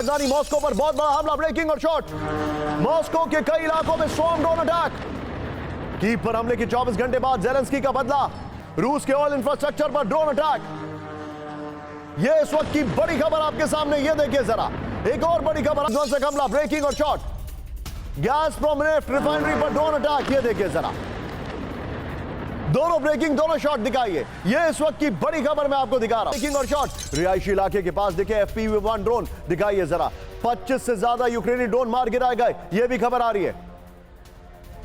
राजधानी मॉस्को पर बहुत बड़ा हमला, ब्रेकिंग और शॉट। मॉस्को के कई इलाकों में स्टॉर्म ड्रोन अटैक। कीव पर हमले के 24 घंटे बाद ज़ेलेंस्की का बदला, रूस के ऑयल इंफ्रास्ट्रक्चर पर ड्रोन अटैक। यह इस वक्त की बड़ी खबर आपके सामने, यह देखिए जरा। एक और बड़ी खबर, ध्वंसक हमला, ब्रेकिंग और शॉट। गैज़प्रोम नेफ्ट रिफाइनरी पर ड्रोन अटैक, यह देखिए जरा। दोनों ब्रेकिंग, दोनों शॉट दिखाइए। यह इस वक्त की बड़ी खबर मैं आपको दिखा रहा हूं। ब्रेकिंग और शॉट, रिहायशी इलाके के पास देखे FPV-1 ड्रोन, दिखाइए जरा। 25 से ज्यादा यूक्रेनी ड्रोन मार गिराए गए, यह भी खबर आ रही है।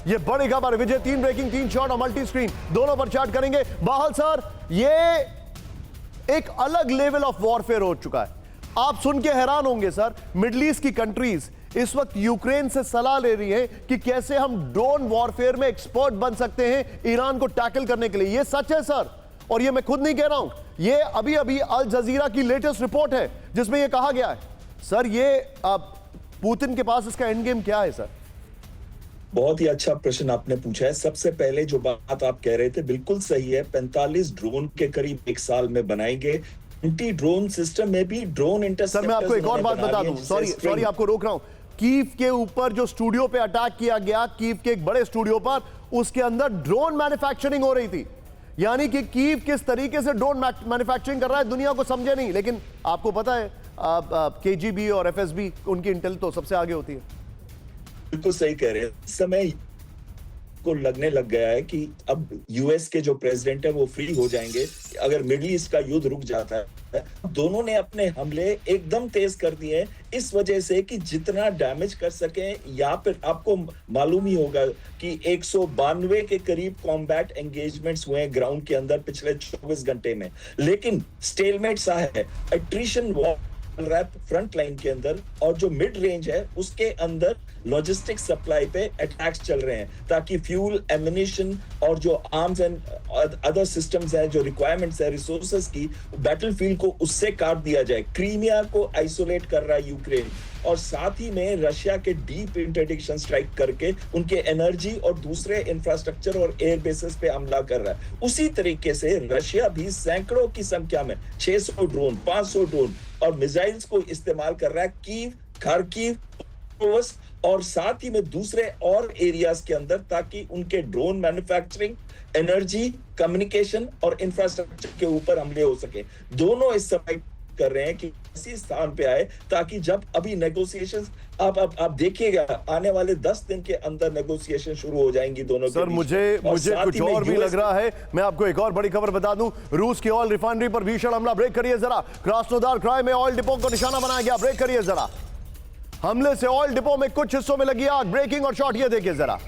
यह बड़ी खबर। विजय, 3 ब्रेकिंग, 3 शॉट और मल्टी स्क्रीन, दोनों पर चैट करेंगे। बाहल सर, यह एक अलग लेवल ऑफ वॉरफेयर हो चुका है। आप सुन के हैरान होंगे सर, मिडिल ईस्ट की कंट्रीज इस वक्त यूक्रेन से सलाह ले रही है कि कैसे हम ड्रोन वॉरफेयर में एक्सपर्ट बन सकते हैं ईरान को टैकल करने के लिए। यह सच है सर, और यह मैं खुद नहीं कह रहा हूं, यह अभी अभी अल जजीरा की लेटेस्ट रिपोर्ट है जिसमें यह कहा गया है। सर, यह पुतिन के पास इसका एंड गेम क्या है सर? बहुत ही अच्छा प्रश्न आपने पूछा है। सबसे पहले जो बात आप कह रहे थे बिल्कुल सही है। 45 ड्रोन के करीब 1 साल में बनाएंगे। एंटी ड्रोन सिस्टम में भी ड्रोन इंटरसेप्टर्स। सर, मैं आपको एक और बात बता दूं, सॉरी आपको रोक रहा हूं। कीव के ऊपर जो स्टूडियो पे अटैक किया गया, कीव के एक बड़े स्टूडियो पर, उसके अंदर ड्रोन मैन्युफैक्चरिंग हो रही थी। यानी कि कीव किस तरीके से ड्रोन मैन्युफैक्चरिंग कर रहा है दुनिया को समझे नहीं। लेकिन आपको पता है KGB और FSB, उनकी इंटेल तो सबसे आगे होती है। बिल्कुल सही कह रहे हैं। इस समय को लगने लग गया है कि अब US के जो प्रेसिडेंट है वो फ्री हो जाएंगे अगर मिडिल ईस्ट का युद्ध रुक जाता है। दोनों ने अपने हमले एकदम तेज कर दिए हैं इस वजह से कि जितना डैमेज कर सके। या फिर आपको मालूम ही होगा कि 192 के करीब कॉम्बैट एंगेजमेंट्स हुए हैं ग्राउंड के अंदर पिछले 24 घंटे में। लेकिन स्टेलमेट सा है, एट्रिशन वॉर फ्रंट लाइन के अंदर, और जो मिड रेंज है उसके अंदर लॉजिस्टिक सप्लाई पे अटैक्स चल रहे हैं ताकि फ्यूल, एम्युनिशन और जो आर्म्स एंड अदर सिस्टम्स हैं, जो रिक्वायरमेंट्स है रिसोर्सेज की, बैटलफील्ड को उससे काट दिया जाए। क्रीमिया को आइसोलेट कर रहा है यूक्रेन, और साथ ही में रशिया के डीप इंटरडिक्शन स्ट्राइक करके उनके एनर्जी और दूसरे इंफ्रास्ट्रक्चर और एयर बेसिस पे हमला कर रहा है। उसी तरीके से रशिया भी सैकड़ों की संख्या में 600 ड्रोन, 500 ड्रोन और मिसाइल्स को इस्तेमाल कर रहा है कीव, खार्किव और साथ ही में दूसरे और एरियाज के अंदर, ताकि उनके ड्रोन मैन्युफैक्चरिंग, एनर्जी, कम्युनिकेशन और इंफ्रास्ट्रक्चर के ऊपर हमले हो सके। दोनों इस समय कर रहे हैं कि इसी स्थान पे आए ताकि जब अभी नेगोशिएशंस आप देखिएगा आने वाले 10 दिन के अंदर नेगोशिएशन शुरू हो जाएंगी दोनों सर। मुझे कुछ और भी लग रहा है। मैं आपको एक और बड़ी खबर बता दूं, रूस की ऑयल रिफाइनरी पर भीषण हमला, ब्रेक करिए जरा। क्रास्नोदार क्राई में ऑयल डिपो को निशाना बनाया गया, ब्रेक करिए जरा। हमले से ऑयल डिपो में कुछ हिस्सों में लगी आग, ब्रेकिंग और शॉट, ये देखिए जरा।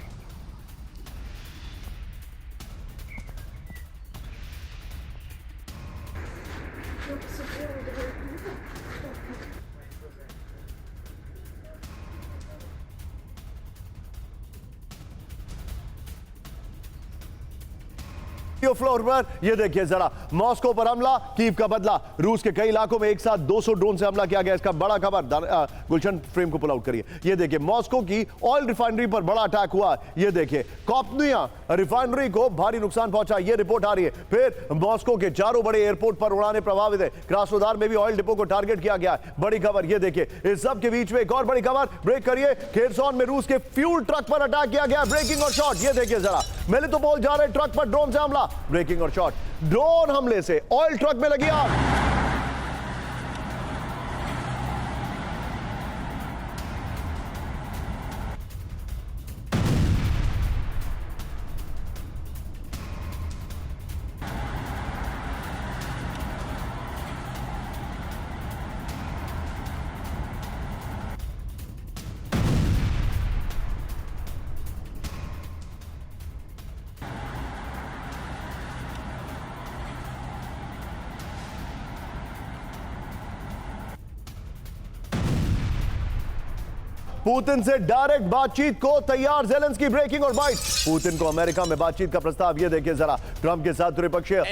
फ्लोर पर ये देखिए जरा, मॉस्को पर हमला, कीव का बदला। रूस के कई इलाकों में एक साथ 200 ड्रोन से हमला किया गया, इसका बड़ा खबर। गुलशन, फ्रेम को पुल आउट करिए। ये देखिए, मॉस्को की ऑयल रिफाइनरी पर बड़ा अटैक हुआ। ये देखिए, कॉपनिया रिफाइनरी को भारी नुकसान पहुंचा, ये रिपोर्ट आ रही है। फिर मॉस्को के चारों बड़े एयरपोर्ट पर उड़ानें प्रभावित है। क्रास्नोदार में भी ऑयल डिपो को टारगेट किया गया, बड़ी खबर। ये देखिए, इस सब के बीच में एक और बड़ी खबर, ब्रेक करिए। खेरसॉन में रूस के फ्यूल ट्रक पर अटैक किया गया, ब्रेकिंग और शॉट, ये देखिए जरा। मेलिटोपोल जा रहे ट्रक पर ड्रोन से हमला, ब्रेकिंग और शॉट। ड्रोन हमले से ऑयल ट्रक में लगी आग। पुतिन से डायरेक्ट बातचीत को तैयार ज़ेलेंस्की, ब्रेकिंग और बाइट। पुतिन को अमेरिका में बातचीत का प्रस्ताव, ये देखिए जरा। ट्रंप के साथ त्रिपक्षीय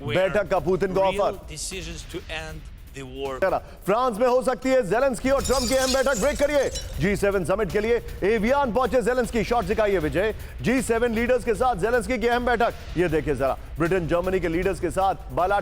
बैठक का पुतिन को ऑफर। फ्रांस में हो सकती है ज़ेलेंस्की और ट्रंप की अहम बैठक, ब्रेक करिए। G7 समिट के लिए एवियन पहुंचे ज़ेलेंस्की, शॉट दिखाइए विजय। G7 लीडर्स के साथ ज़ेलेंस्की की अहम बैठक, ये देखिए जरा। ब्रिटेन, जर्मनी के लीडर्स के साथ बाला